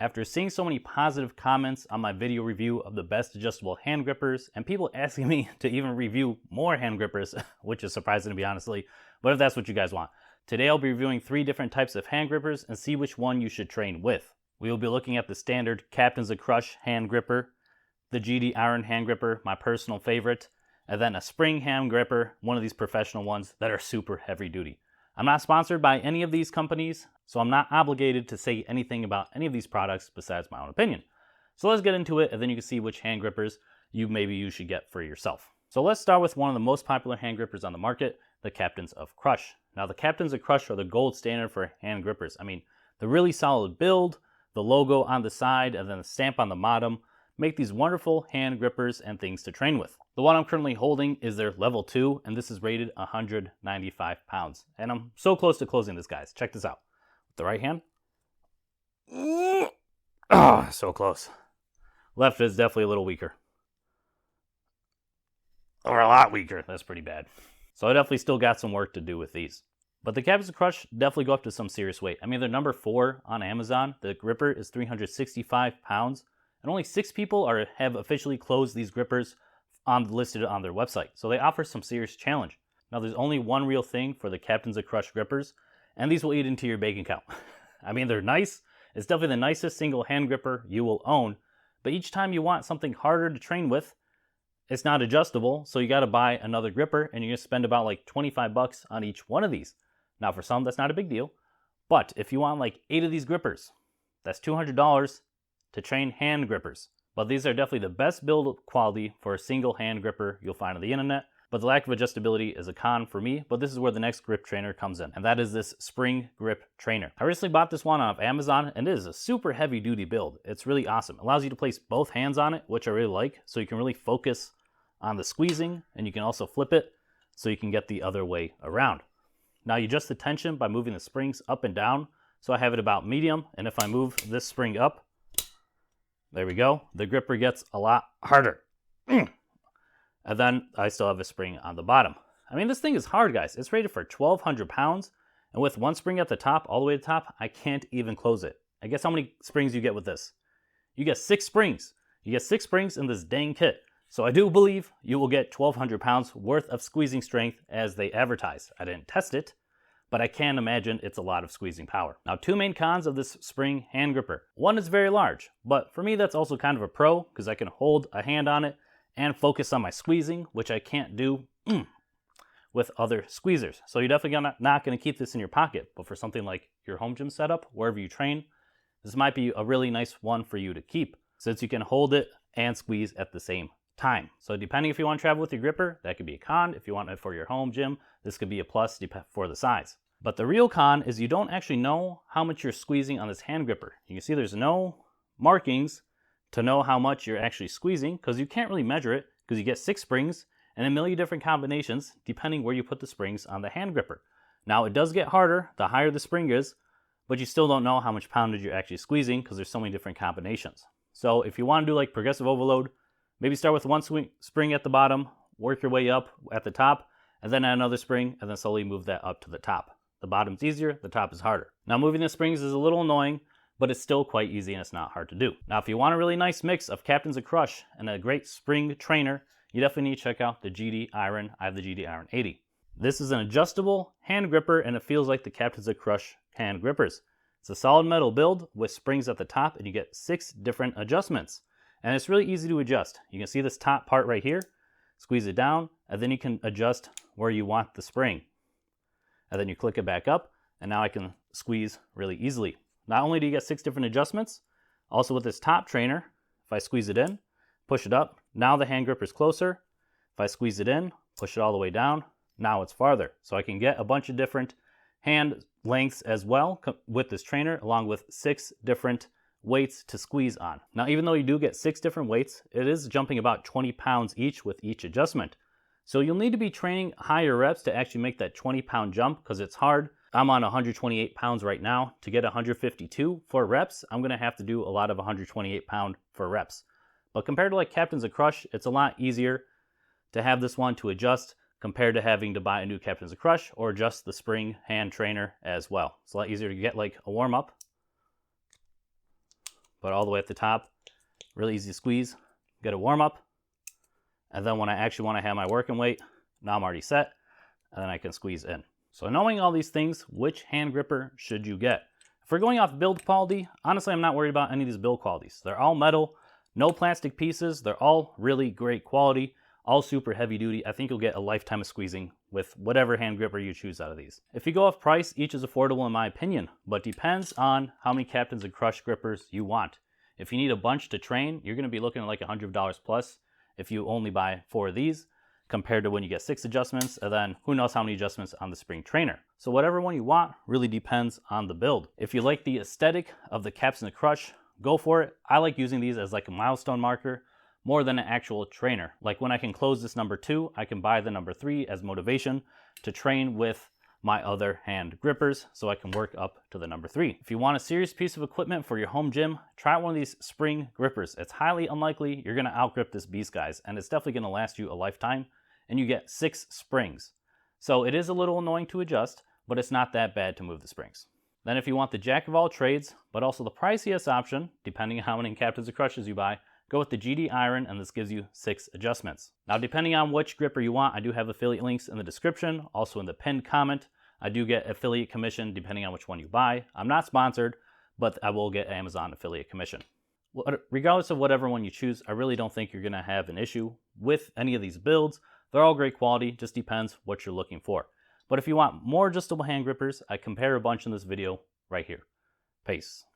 After seeing so many positive comments on my video review of the best adjustable hand grippers, and people asking me to even review more hand grippers, which is surprising to me honestly, but if that's what you guys want. Today I'll be reviewing 3 different types of hand grippers and see which one you should train with. We will be looking at the standard Captains of Crush hand gripper, the GD Iron hand gripper, my personal favorite, and then a spring hand gripper, one of these professional ones that are super heavy duty. I'm not sponsored by any of these companies, so I'm not obligated to say anything about any of these products besides my own opinion. So let's get into it, and then you can see which hand grippers you should get for yourself. So let's start with one of the most popular hand grippers on the market, the Captains of Crush. Now the Captains of Crush are the gold standard for hand grippers. I mean, the really solid build, the logo on the side, and then the stamp on the bottom make these wonderful hand grippers and things to train with. The one I'm currently holding is their level 2, and this is rated 195 pounds. And I'm so close to closing this, guys. Check this out. With the right hand. Oh, so close. Left is definitely a little weaker. Or a lot weaker. That's pretty bad. So I definitely still got some work to do with these. But the Captains of Crush definitely go up to some serious weight. I mean, they're number 4 on Amazon. The gripper is 365 pounds. And only 6 people have officially closed these grippers listed on their website. So they offer some serious challenge. Now there's only one real thing for the Captains of Crush grippers, and these will eat into your bank account. I mean, they're nice. It's definitely the nicest single hand gripper you will own. But each time you want something harder to train with, it's not adjustable. So you got to buy another gripper, and you're going to spend about like 25 bucks on each one of these. Now for some, that's not a big deal. But if you want like 8 of these grippers, that's $200 to train hand grippers. But these are definitely the best build quality for a single hand gripper you'll find on the internet. But the lack of adjustability is a con for me, but this is where the next grip trainer comes in, and that is this spring grip trainer. I recently bought this one off Amazon, and it is a super heavy duty build. It's really awesome. It allows you to place both hands on it, which I really like, so you can really focus on the squeezing, and you can also flip it so you can get the other way around. Now you adjust the tension by moving the springs up and down, so I have it about medium, and if I move this spring up, there we go. The gripper gets a lot harder. And then I still have a spring on the bottom. I mean, this thing is hard, guys. It's rated for 1,200 pounds. And with one spring at the top, all the way to the top, I can't even close it. I guess how many springs you get with this? You get 6 springs. You get 6 springs in this dang kit. So I do believe you will get 1,200 pounds worth of squeezing strength as they advertise. I didn't test it, but I can imagine it's a lot of squeezing power. Now, 2 main cons of this spring hand gripper. One is very large, but for me that's also kind of a pro because I can hold a hand on it and focus on my squeezing, which I can't do with other squeezers. So you're definitely not going to keep this in your pocket, but for something like your home gym setup, wherever you train, this might be a really nice one for you to keep since you can hold it and squeeze at the same time. So depending if you want to travel with your gripper, that could be a con. If you want it for your home gym, this could be a plus for the size. But the real con is you don't actually know how much you're squeezing on this hand gripper. You can see there's no markings to know how much you're actually squeezing because you can't really measure it because you get 6 springs and a million different combinations depending where you put the springs on the hand gripper. Now it does get harder the higher the spring is, but you still don't know how much poundage you're actually squeezing because there's so many different combinations. So if you want to do like progressive overload, maybe start with one spring at the bottom, work your way up at the top, and then add another spring, and then slowly move that up to the top. The bottom's easier, the top is harder. Now moving the springs is a little annoying, but it's still quite easy and it's not hard to do. Now if you want a really nice mix of Captains of Crush and a great spring trainer, you definitely need to check out the GD Iron. I have the GD Iron 80. This is an adjustable hand gripper and it feels like the Captains of Crush hand grippers. It's a solid metal build with springs at the top and you get 6 different adjustments. And it's really easy to adjust. You can see this top part right here, squeeze it down, and then you can adjust where you want the spring. And then you click it back up, and now I can squeeze really easily. Not only do you get 6 different adjustments, also with this top trainer, if I squeeze it in, push it up, now the hand gripper is closer. If I squeeze it in, push it all the way down, now it's farther. So I can get a bunch of different hand lengths as well with this trainer, along with 6 different weights to squeeze on. Now, even though you do get 6 different weights, it is jumping about 20 pounds each with each adjustment. So you'll need to be training higher reps to actually make that 20-pound jump because it's hard. I'm on 128 pounds right now. To get 152 for reps, I'm going to have to do a lot of 128 pound for reps. But compared to like Captains of Crush, it's a lot easier to have this one to adjust compared to having to buy a new Captains of Crush or adjust the spring hand trainer as well. It's a lot easier to get like a warm-up. but all the way at the top. Really easy to squeeze. Get a warm up. And then when I actually want to have my working weight, now I'm already set, and then I can squeeze in. So knowing all these things, which hand gripper should you get? If we're going off build quality, honestly, I'm not worried about any of these build qualities. They're all metal, no plastic pieces. They're all really great quality, all super heavy duty. I think you'll get a lifetime of squeezing with whatever hand gripper you choose out of these. If you go off price, each is affordable in my opinion, but depends on how many Captains and Crush grippers you want. If you need a bunch to train, you're gonna be looking at like $100 plus if you only buy 4 of these, compared to when you get 6 adjustments, and then who knows how many adjustments on the spring trainer. So whatever one you want really depends on the build. If you like the aesthetic of the Captains and Crush, go for it. I like using these as like a milestone marker more than an actual trainer. Like when I can close this number 2, I can buy the number 3 as motivation to train with my other hand grippers so I can work up to the number 3. If you want a serious piece of equipment for your home gym, try one of these spring grippers. It's highly unlikely you're gonna outgrip this beast, guys, and it's definitely gonna last you a lifetime, and you get 6 springs. So it is a little annoying to adjust, but it's not that bad to move the springs. Then if you want the jack of all trades, but also the priciest option, depending on how many Captains or Crushes you buy, go with the GD Iron, and this gives you 6 adjustments. Now, depending on which gripper you want, I do have affiliate links in the description, also in the pinned comment. I do get affiliate commission depending on which one you buy. I'm not sponsored, but I will get Amazon affiliate commission. Regardless of whatever one you choose, I really don't think you're gonna have an issue with any of these builds. They're all great quality, just depends what you're looking for. But if you want more adjustable hand grippers, I compare a bunch in this video right here. Peace.